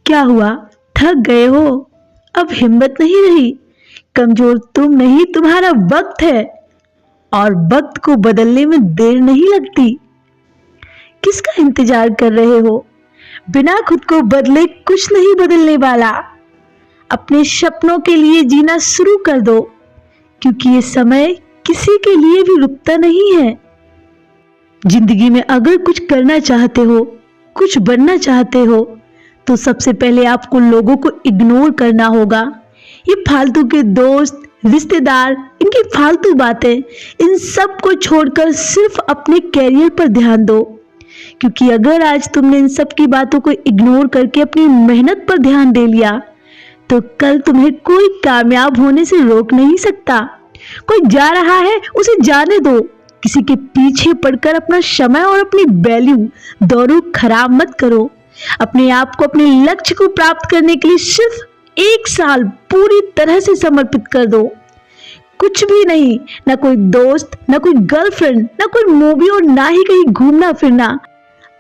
क्या हुआ, थक गए हो? अब हिम्मत नहीं रही? कमजोर तुम नहीं, तुम्हारा वक्त है, और वक्त को बदलने में देर नहीं लगती। किसका इंतजार कर रहे हो? बिना खुद को बदले कुछ नहीं बदलने वाला। अपने सपनों के लिए जीना शुरू कर दो, क्योंकि ये समय किसी के लिए भी रुकता नहीं है। जिंदगी में अगर कुछ करना चाहते हो, कुछ बनना चाहते हो, तो सबसे पहले आपको लोगों को इग्नोर करना होगा। ये फालतू के दोस्त, रिश्तेदार, इनकी फालतू बातें, इन सब को छोड़कर सिर्फ अपने कैरियर पर ध्यान दो। क्योंकि अगर आज तुमने इन सब की बातों को इग्नोर करके अपनी मेहनत पर ध्यान दे लिया, तो कल तुम्हें कोई कामयाब होने से रोक नहीं सकता। कोई जा रहा है, उसे जाने दो। किसी के पीछे पड़कर अपना समय और अपनी वैल्यू दोनों खराब मत करो। अपने आप को अपने लक्ष्य को प्राप्त करने के लिए सिर्फ 1 साल पूरी तरह से समर्पित कर दो। कुछ भी नहीं, ना कोई दोस्त, ना कोई गर्लफ्रेंड, ना कोई मूवी, और ना ही कहीं घूमना फिरना।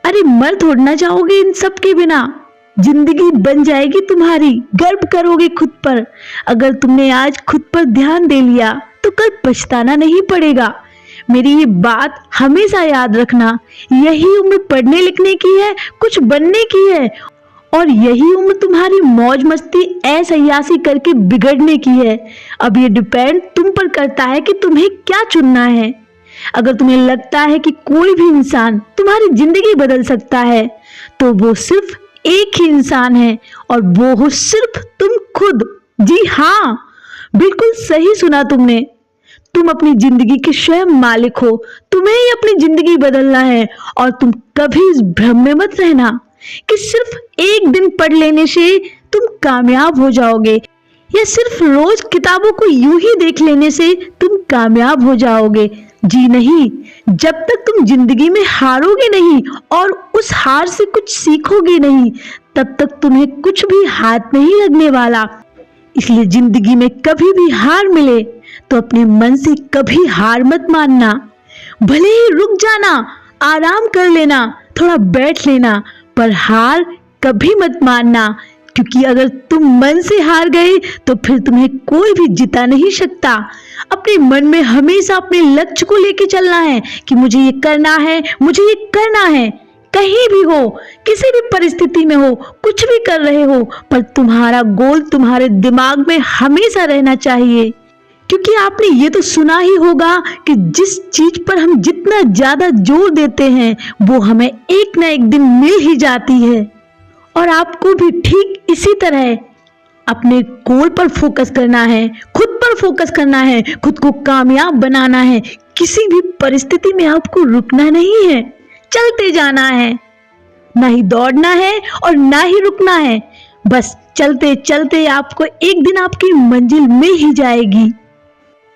अरे मर थोड़ ना जाओगे इन सब के बिना। जिंदगी बन जाएगी तुम्हारी, गर्व करोगे खुद पर। अगर तुमने आज खुद पर ध्यान दे लिया तो कल पछताना नहीं पड़ेगा। मेरी ये बात हमेशा याद रखना। यही उम्र पढ़ने लिखने की है, कुछ बनने की है, और यही उम्र तुम्हारी मौज मस्ती ऐश-अय्याशी करके बिगड़ने की है। अब ये डिपेंड तुम पर करता है कि तुम्हें क्या चुनना है। अगर तुम्हें लगता है कि कोई भी इंसान तुम्हारी जिंदगी बदल सकता है, तो वो सिर्फ एक ही इंसान है, और वो हो सिर्फ तुम खुद। जी हाँ, बिल्कुल सही सुना तुमने। तुम अपनी जिंदगी के स्वयं मालिक हो। तुम्हें ही अपनी जिंदगी बदलना है, और तुम कभी इस भ्रम में मत रहना कि सिर्फ एक दिन पढ़ लेने से तुम कामयाब हो जाओगे, या सिर्फ रोज किताबों को यूं ही देख लेने से तुम कामयाब हो जाओगे। जी नहीं, जब तक तुम जिंदगी में हारोगे नहीं और उस हार से कुछ सीखोगे नहीं, तब तक तुम्हें कुछ भी हाथ नहीं लगने वाला। इसलिए जिंदगी में कभी भी हार मिले तो अपने मन से कभी हार मत मानना। भले ही रुक जाना, आराम कर लेना, थोड़ा बैठ लेना, पर हार कभी मत मानना। क्योंकि अगर तुम मन से हार गए तो फिर तुम्हें कोई भी जिता नहीं सकता। अपने मन में हमेशा अपने लक्ष्य को लेके चलना है कि मुझे ये करना है, मुझे ये करना है। कहीं भी हो, किसी भी परिस्थिति में हो, कुछ भी कर रहे हो, पर तुम्हारा गोल तुम्हारे दिमाग में हमेशा रहना चाहिए। क्योंकि आपने ये तो सुना ही होगा कि जिस चीज पर हम जितना ज्यादा जोर देते हैं, वो हमें एक ना एक दिन मिल ही जाती है। और आपको भी ठीक इसी तरह अपने गोल पर फोकस करना है, खुद पर फोकस करना है, खुद को कामयाब बनाना है। किसी भी परिस्थिति में आपको रुकना नहीं है, चलते जाना है। ना ही दौड़ना है और ना ही रुकना है। बस चलते चलते आपको एक दिन आपकी मंजिल मिल ही जाएगी।